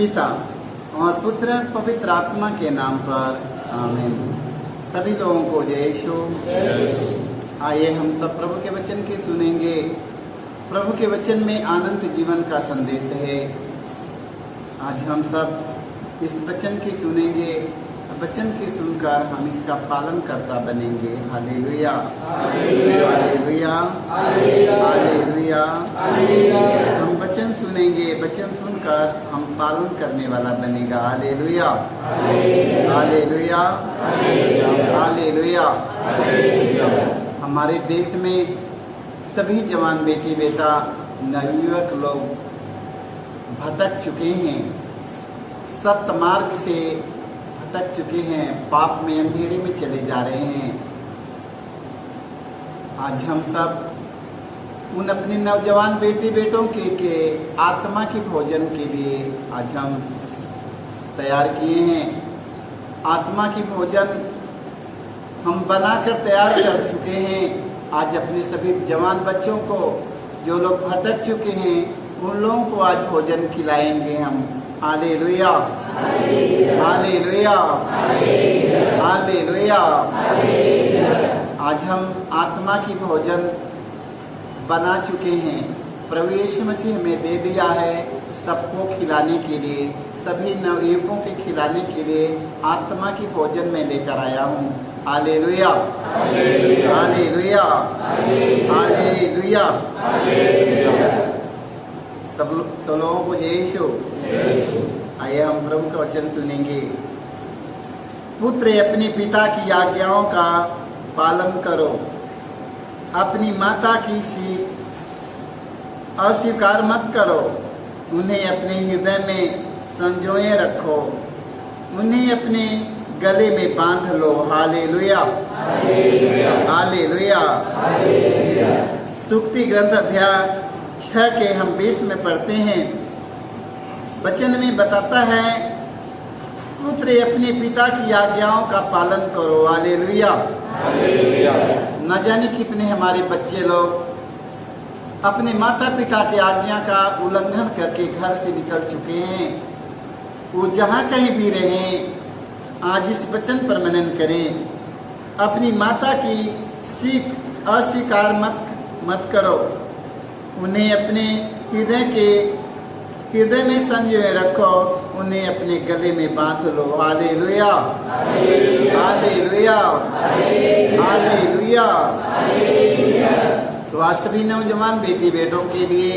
पिता और पुत्र पवित्र आत्मा के नाम पर आमीन। सभी लोगों को जय यीशु। आइए हम सब प्रभु के वचन के सुनेंगे। प्रभु के वचन में अनंत जीवन का संदेश है। आज हम सब इस वचन की सुनेंगे। वचन की सुनकर हम इसका पालन करता बनेंगे। Hallelujah, hallelujah, hallelujah. हम वचन सुनेंगे, वचन सुनकर हम पालन करने वाला बनेगा। Hallelujah, hallelujah, hallelujah. हमारे देश में सभी जवान बेटी बेटा नवयुवक लोग भटक चुके हैं, सत्य मार्ग से भटक चुके हैं, पाप में अंधेरे में चले जा रहे हैं। आज हम सब उन अपने नौजवान बेटी बेटों के आत्मा के भोजन के लिए आज हम तैयार किए हैं। आत्मा की भोजन हम बनाकर तैयार कर चुके हैं। आज अपने सभी जवान बच्चों को, जो लोग भटक चुके हैं, उन लोगों को आज भोजन खिलाएंगे हम। Hallelujah, hallelujah, hallelujah. आज हम आत्मा की भोजन बना चुके हैं। प्रभु यीशु मसीह हमें दे दिया है सबको खिलाने के लिए, सभी नवयुवकों के खिलाने के लिए आत्मा की भोजन में लेकर आया हूँ। Hallelujah, hallelujah, hallelujah. सब लोगों को जय यीशु। आइए हम प्रभु का वचन सुनेंगे। पुत्र अपने पिता की आज्ञाओं का पालन करो, अपनी माता की सीख अस्वीकार मत करो, उन्हें अपने हृदय में संजोए रखो, उन्हें अपने गले में बांध लो। Hallelujah, hallelujah. सुक्ति ग्रंथ अध्याय 6 के हम 20 में पढ़ते हैं। वचन में बताता है, पुत्र अपने पिता की आज्ञाओं का पालन करो। Hallelujah, hallelujah. न जाने कितने हमारे बच्चे लोग अपने माता पिता की आज्ञा का उल्लंघन करके घर से निकल चुके हैं। वो जहाँ कहीं भी रहें, आज इस वचन पर मनन करें। अपनी माता की सीख अस्वीकार मत करो, उन्हें अपने हृदय में संजोए रखो, उन्हें अपने गले में बांध लो। Hallelujah, hallelujah, hallelujah. तो आज सभी नौजवान बेटी बेटों के लिए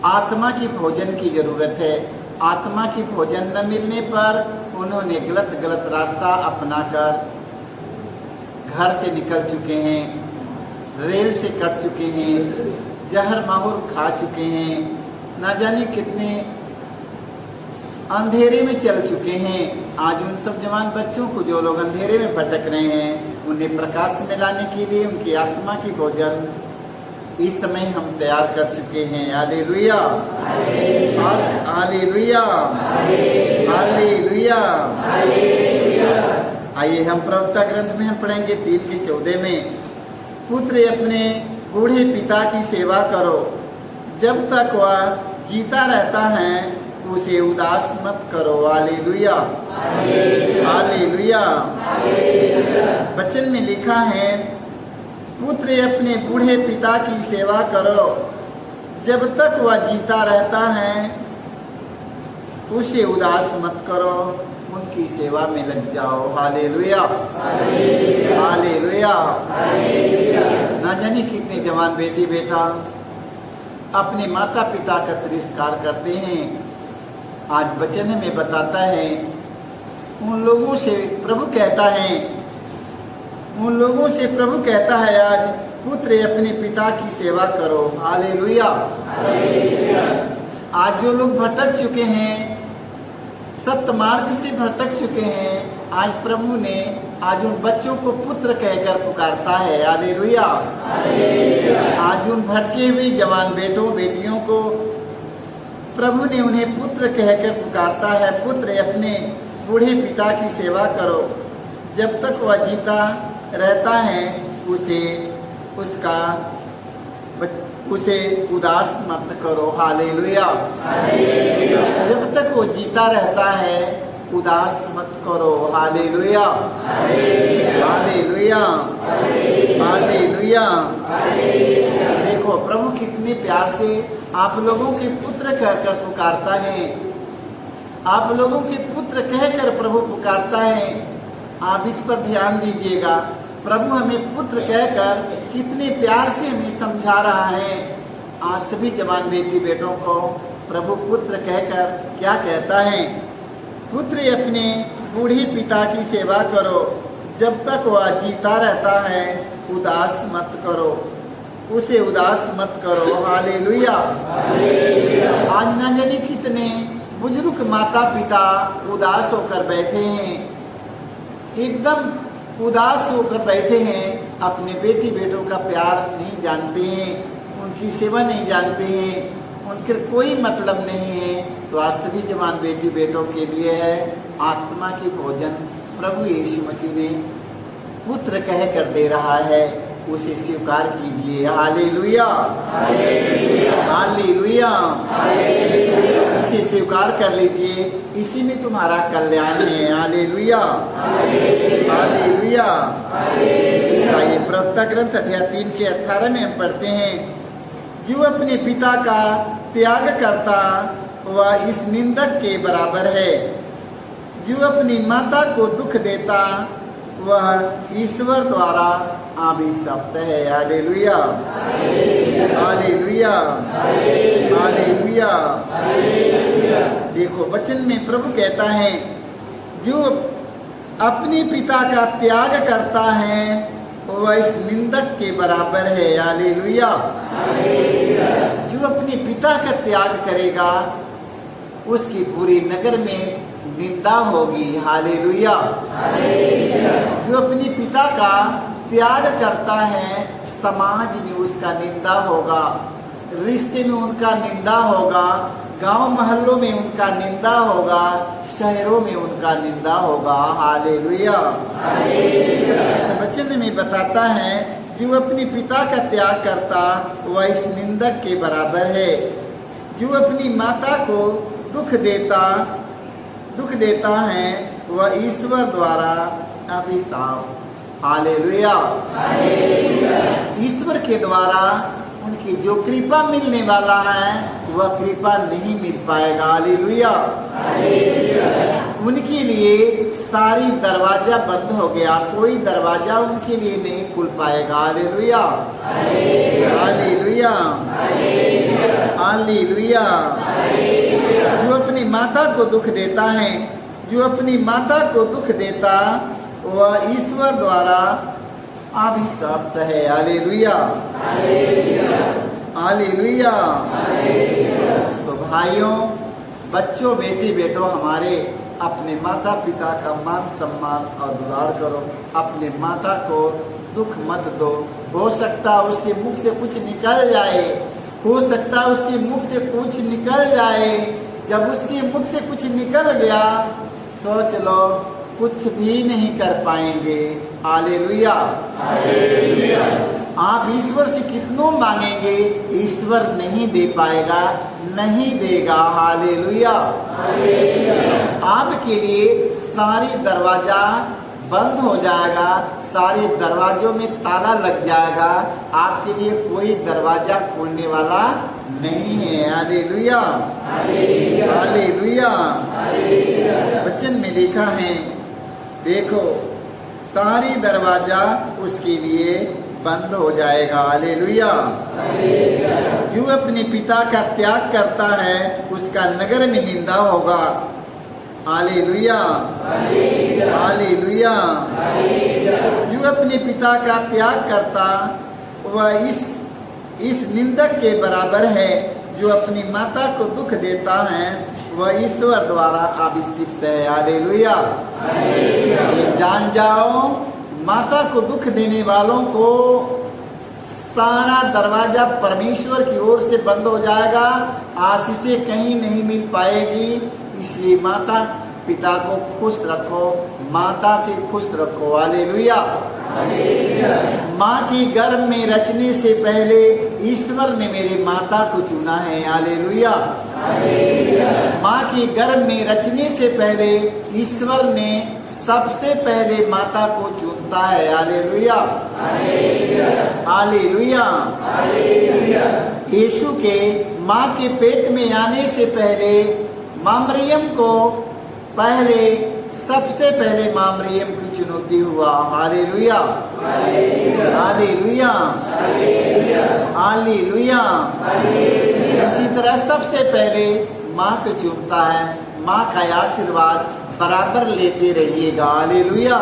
आत्मा की भोजन की जरूरत है। आत्मा की भोजन न मिलने पर उन्होंने गलत रास्ता अपनाकर घर से निकल चुके हैं, रेल से कट चुके हैं, जहर माहौर खा चुके हैं, ना जाने कितने अंधेरे में चल चुके हैं। आज उन सब जवान बच्चों को, जो लोग अंधेरे में भटक रहे हैं, उन्हें प्रकाश में लाने के लिए उनकी आत्मा की भोजन इस समय हम तैयार कर चुके हैं। Hallelujah, hallelujah, hallelujah. आइए हम प्रवक्ता ग्रंथ में हम पढ़ेंगे 3 के 14 में। पुत्र अपने बूढ़े पिता की सेवा करो, जब तक वह जीता रहता है उसे उदास मत करो। Hallelujah, hallelujah. वचन में लिखा है, पुत्र अपने बूढ़े पिता की सेवा करो, जब तक वह जीता रहता है उसे उदास मत करो, उनकी सेवा में लग जाओ। Hallelujah, hallelujah. ना जाने कितने जवान बेटी बेटा अपने माता पिता का तिरस्कार करते हैं। आज वचन में बताता है, उन लोगों से प्रभु कहता है आज पुत्र अपने पिता की सेवा करो। हालेलुया। आज जो लोग भटक चुके हैं, सत्य मार्ग से भटक चुके हैं, आज प्रभु ने आज उन बच्चों को पुत्र कहकर पुकारता है। हालेलुया। आज उन भटके हुए जवान बेटों बेटियों को प्रभु ने उन्हें पुत्र कहकर पुकारता है। पुत्र अपने बूढ़े पिता की सेवा करो, जब तक वह जीता रहता है उसे उसका उसे उदास मत करो। हालेलुया। जब तक वो जीता रहता है उदास मत करो। Hallelujah, hallelujah, hallelujah. देखो प्रभु कितने प्यार से आप लोगों के पुत्र कहकर पुकारता है। आप लोगों के पुत्र कहकर प्रभु पुकारता है। आप इस पर ध्यान दीजिएगा। प्रभु हमें पुत्र कहकर कितने प्यार से हमें समझा रहा है। आज सभी जवान बेटी बेटों को प्रभु पुत्र कहकर क्या कहता है? पुत्र अपने बूढ़े पिता की सेवा करो, जब तक वह जीता रहता है उदास मत करो, उसे उदास मत करो। हालेलुया। आज न जाने कितने बुजुर्ग माता पिता उदास होकर बैठे हैं, एकदम उदास होकर बैठे हैं। अपने बेटी बेटों का प्यार नहीं जानते हैं, उनकी सेवा नहीं जानते हैं, उनके कोई मतलब नहीं है। तो आज सभी जवान बेटी बेटों के लिए है आत्मा की भोजन प्रभु यीशु मसीह ने पुत्र कह कर दे रहा है, उसे स्वीकार कीजिए। Hallelujah, hallelujah. इसे स्वीकार कर लीजिए, इसी में तुम्हारा कल्याण है। Hallelujah, hallelujah. आइए प्रवक्ता ग्रंथ अध्याय 3 के 18 में हम पढ़ते हैं, जो अपने पिता का त्याग करता वह इस निंदक के बराबर है, जो अपनी माता को दुख देता वह ईश्वर द्वारा अभिशप्त है। Hallelujah, hallelujah, hallelujah. देखो वचन में प्रभु कहता है, जो अपने पिता का त्याग करता है वह इस निंदक के बराबर है। हालेलुया। जो अपने पिता का त्याग करेगा उसकी पूरी नगर में निंदा होगी। हालेलुया। जो अपने पिता का त्याग करता है समाज में उसका निंदा होगा, रिश्ते में उनका निंदा होगा, गांव मोहल्लों में उनका निंदा होगा, शहरों में उनका निंदा होगा। हालेलुया। वचन में बताता है, जो अपने पिता का त्याग करता वह इस निंदक के बराबर है, जो अपनी माता को दुख देता है वह ईश्वर द्वारा अभिशाप। हालेलुया। ईश्वर के द्वारा उनकी जो कृपा मिलने वाला है वह कृपा नहीं मिल पाएगा। हालेलुया। उनके लिए सारी दरवाजा बंद हो गया, कोई दरवाजा उनके लिए नहीं खुल पाएगा। Hallelujah, hallelujah, hallelujah. जो अपनी माता को दुख देता है, जो अपनी माता को दुख देता वह ईश्वर द्वारा अभिशप्त है। Hallelujah, hallelujah. तो भाइयों, बच्चों, बेटी बेटों, हमारे अपने माता पिता का मान सम्मान और दुलार करो। अपने माता को दुख मत दो। हो सकता उसके मुख से कुछ निकल जाए, हो सकता उसके मुख से कुछ निकल जाए। जब उसके मुख से कुछ निकल गया सोच लो कुछ भी नहीं कर पाएंगे। हालेलुया। आप ईश्वर से कितनों मांगेंगे, ईश्वर नहीं दे पाएगा, नहीं देगा। हालेलुया। आपके लिए सारी दरवाजा बंद हो जाएगा, सारे दरवाजों में ताला लग जाएगा, आपके लिए कोई दरवाजा खोलने वाला नहीं है। Hallelujah, hallelujah. वचन में लिखा है, देखो सारी दरवाजा उसके लिए बंद हो जाएगा। हालेलुया। जो अपने पिता का त्याग करता है उसका नगर में निंदा होगा। Hallelujah, hallelujah. जो अपने पिता का त्याग करता वह इस निंदक के बराबर है, जो अपनी माता को दुख देता है वह ईश्वर द्वारा अभिषिक्त है। हालेलुया। जान जाओ, माता को दुख देने वालों को सारा दरवाजा परमेश्वर की ओर से बंद हो जाएगा, आशीषें कहीं नहीं मिल पाएगी। इसलिए माता पिता को खुश रखो, माता के खुश रखो। हालेलुया। माँ की गर्भ में रचने से पहले ईश्वर ने मेरी माता को चुना है। हालेलुया। माँ की गर्भ में रचने से पहले ईश्वर ने सबसे पहले माता को चुनता है। हालेलुया। हालेलुया। यीशु के माँ के पेट में आने से पहले माँ मरियम को सबसे पहले माँ मरियम की चुनौती हुआ। हालेलुया। हालेलुया। हालेलुया। इसी तरह सबसे पहले माँ को चुनता है। माँ का आशीर्वाद बराबर लेते रहिएगा। हालेलुया।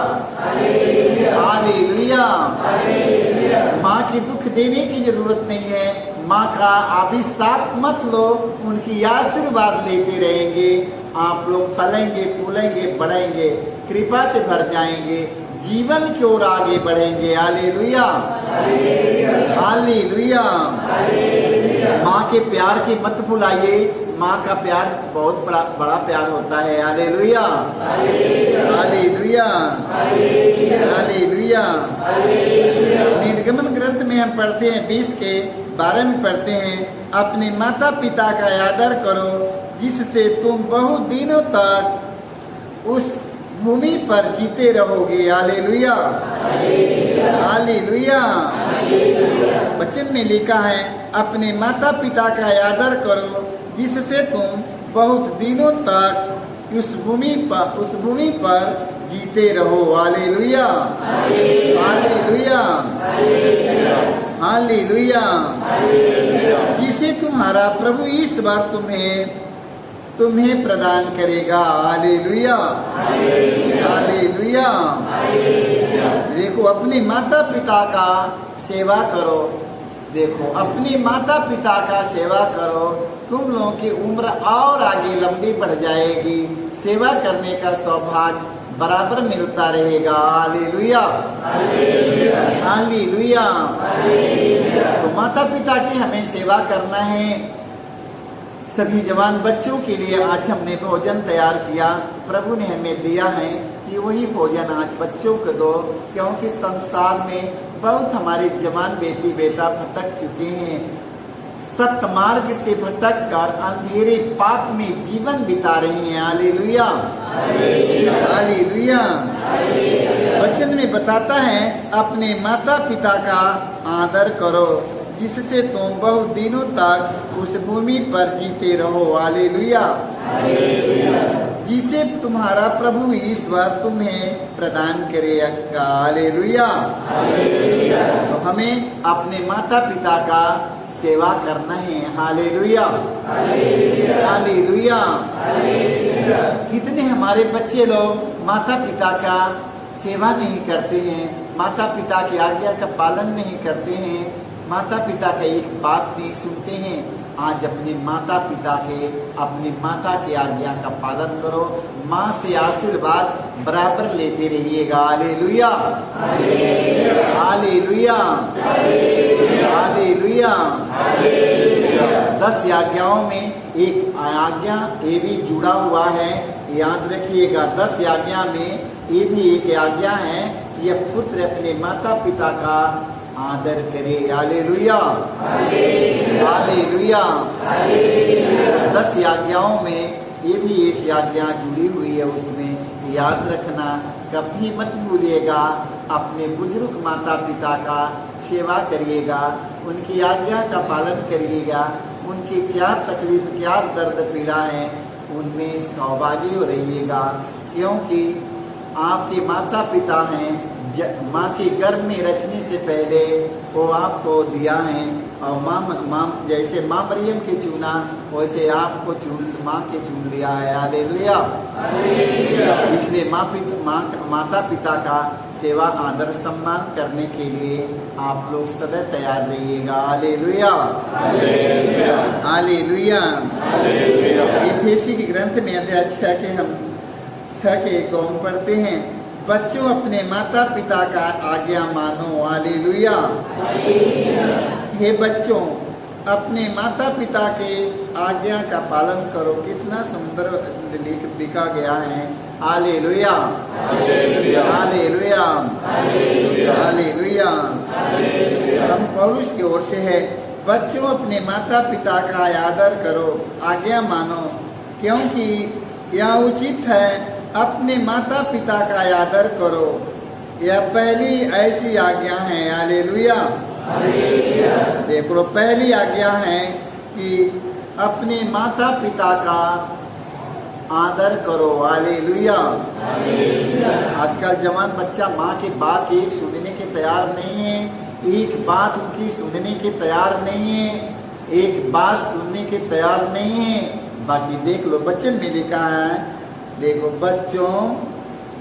हालेलुया। माँ की दुख देने की जरूरत नहीं है। माँ का अभिशाप मत लो, उनकी आशीर्वाद लेते रहेंगे। आप लोग फलेंगे, फूलेंगे, बढ़ेंगे, कृपा से भर जाएंगे, जीवन की ओर आगे बढ़ेंगे। हालेलुया। हालेलुया। माँ के प्यार की मत भुलाइए। माँ का प्यार बहुत बड़ा प्यार होता है। हालेलुया। हालेलुया। हालेलुया। निर्गमन ग्रंथ में हम पढ़ते हैं 20 के 12 में पढ़ते हैं, अपने माता पिता का आदर करो जिससे तुम बहुत दिनों तक उस भूमि पर जीते रहोगे। हालेलुया। हालेलुया। वचन में लिखा है, अपने माता पिता का आदर करो जिससे तुम बहुत दिनों तक उस भूमि पर जीते रहो। हालेलुया। हालेलुया। हालेलुया। जिसे तुम्हारा प्रभु ईश्वर तुम्हें प्रदान करेगा। हालेलुया। हालेलुया। देखो, अपने माता पिता का सेवा करो। देखो, अपने माता पिता का सेवा करो, तुम लोगों की उम्र और आगे लंबी बढ़ जाएगी। सेवा करने का सौभाग्य बराबर मिलता रहेगा। हालेलुया। हालेलुया। तो माता पिता की हमें सेवा करना है। सभी जवान बच्चों के लिए आज हमने भोजन तैयार किया। प्रभु ने हमें दिया है कि वही भोजन आज बच्चों को दो, क्योंकि संसार में बहुत हमारे जवान बेटी बेटा भटक चुके हैं। सत्य मार्ग से भटक कर अंधेरे पाप में जीवन बिता रहे हैं। हालेलुया। हालेलुया। वचन में बताता है, अपने माता पिता का आदर करो जिससे तुम बहुत दिनों तक उस भूमि पर जीते रहो। हालेलुया। जिसे तुम्हारा प्रभु ईश्वर तुम्हें प्रदान करेगा। हालेलुया। तो हमें अपने माता पिता का सेवा करना है। हालेलुया। हालेलुया। कितने हमारे बच्चे लोग माता पिता का सेवा नहीं करते हैं, माता पिता की आज्ञा का पालन नहीं करते हैं, माता पिता का एक बात नहीं सुनते हैं। आज अपने माता की आज्ञा का पालन करो। माँ से आशीर्वाद बराबर लेते रहिएगा। हालेलुया। हालेलुया। हालेलुया। 10 आज्ञाओं में एक आज्ञा ये भी जुड़ा हुआ है, याद रखिएगा। 10 आज्ञा में ये भी एक आज्ञा है, यह पुत्र अपने माता पिता का आदर करे। हालेलुया। हालेलुया। 10 आज्ञाओं में ये भी एक आज्ञा जुड़ी हुई है, उसमें याद रखना, कभी मत भूलिएगा। अपने बुजुर्ग माता पिता का सेवा करिएगा, उनकी आज्ञा का पालन करिएगा। उनकी क्या तकलीफ, क्या दर्द पीड़ा है, उनमें सहभागी हो रहिएगा, क्योंकि आपके माता पिता हैं। माँ के गर्भ में रचने से पहले वो आपको दिया है, और माँ जैसे माँ मरियम के चुना, वैसे आपको माँ के चुन लिया है। हालेलुया। इसलिए माता पिता का सेवा आदर सम्मान करने के लिए आप लोग सदा तैयार रहिएगा। हालेलुया। हालेलुया। इफिसी के ग्रंथ में अध्याय 6 के हम 6 के 1 हम पढ़ते हैं, बच्चों अपने माता पिता का आज्ञा मानो। हालेलुया। हे बच्चों, अपने माता पिता के आज्ञा का पालन करो। कितना सुंदर लिखा गया है। Hallelujah, hallelujah, hallelujah. हम पौलुस की ओर से है, बच्चों अपने माता पिता का आदर करो, आज्ञा मानो, क्योंकि यह उचित है। अपने माता पिता का आदर करो, यह पहली ऐसी आज्ञा है। हालेलुया। देखो, पहली आज्ञा है कि अपने माता पिता का आदर करो। हालेलुया। आजकल जवान बच्चा माँ की बात एक सुनने के तैयार नहीं है, एक बात उनकी सुनने के तैयार नहीं है, एक बात सुनने के तैयार नहीं है। बाकी देख लो, वचन में लिखा है, देखो बच्चों,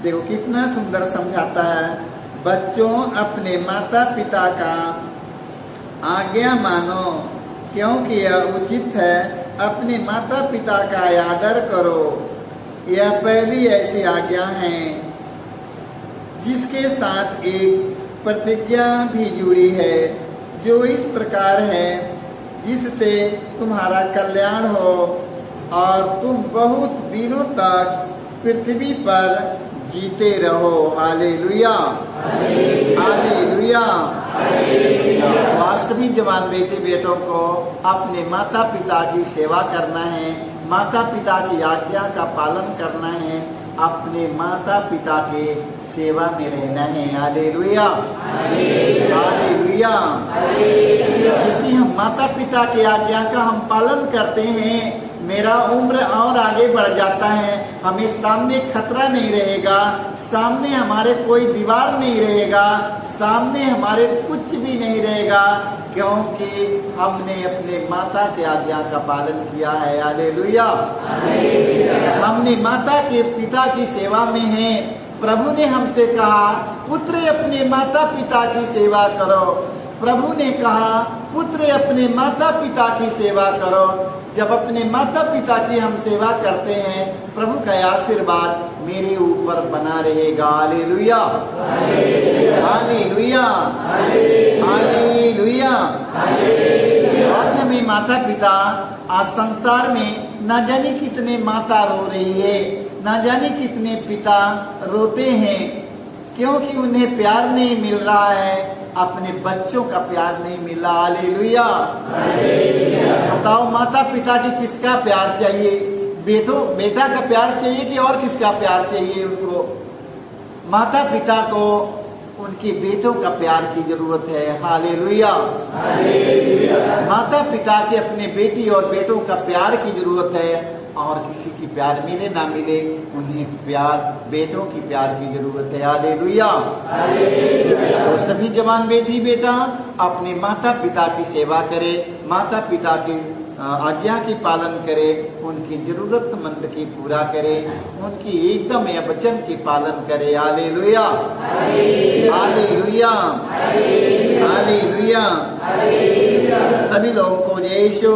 देखो कितना सुंदर समझाता है। बच्चों अपने माता पिता का आज्ञा मानो, क्योंकि यह उचित है। अपने माता पिता का आदर करो, यह पहली ऐसी आज्ञा है जिसके साथ एक प्रतिज्ञा भी जुड़ी है, जो इस प्रकार है, जिससे तुम्हारा कल्याण हो और तुम बहुत दिनों तक पृथ्वी पर जीते रहो। Hallelujah, hallelujah. वास्तविक जवान बेटे बेटों को अपने माता पिता की सेवा करना है, माता पिता की आज्ञा का पालन करना है, अपने माता पिता के सेवा में रहना है। Hallelujah, hallelujah. यदि हम माता पिता की आज्ञा का हम पालन करते हैं, मेरा उम्र और आगे बढ़ जाता है, हमें सामने खतरा नहीं रहेगा, सामने हमारे कोई दीवार नहीं रहेगा, सामने हमारे कुछ भी नहीं रहेगा, क्योंकि हमने अपने माता की आज्ञा का पालन किया है। हालेलुया। हमने माता के पिता की सेवा में हैं। प्रभु ने हमसे कहा, पुत्र अपने माता पिता की सेवा करो। प्रभु ने कहा, पुत्र अपने माता पिता की सेवा करो। जब अपने माता पिता की हम सेवा करते हैं, प्रभु का आशीर्वाद मेरे ऊपर बना रहेगा। Hallelujah, hallelujah, hallelujah. आज हमें माता पिता, आज संसार में न जाने कितने माता रो रही है, न जाने कितने पिता रोते हैं, क्योंकि उन्हें प्यार नहीं मिल रहा है, अपने बच्चों का प्यार नहीं मिला। हालेलुया। बताओ, माता पिता की किसका प्यार चाहिए? बेटा का प्यार चाहिए कि और किसका प्यार चाहिए उनको? माता पिता को उनके बेटों का प्यार की जरूरत है। हालेलुया। माता पिता के अपने बेटी और बेटों का प्यार की जरूरत है, और किसी की प्यार मिले ना मिले, उन्हें प्यार, बेटों की प्यार की जरूरत है। हालेलुया। तो सभी जवान बेटी बेटा अपने माता पिता की सेवा करे, माता पिता की आज्ञा की पालन करे, उनकी जरूरतमंद की पूरा करे, उनकी एकदम वचन की पालन करे। Hallelujah, hallelujah, hallelujah. सभी लोगों को जय यीशु।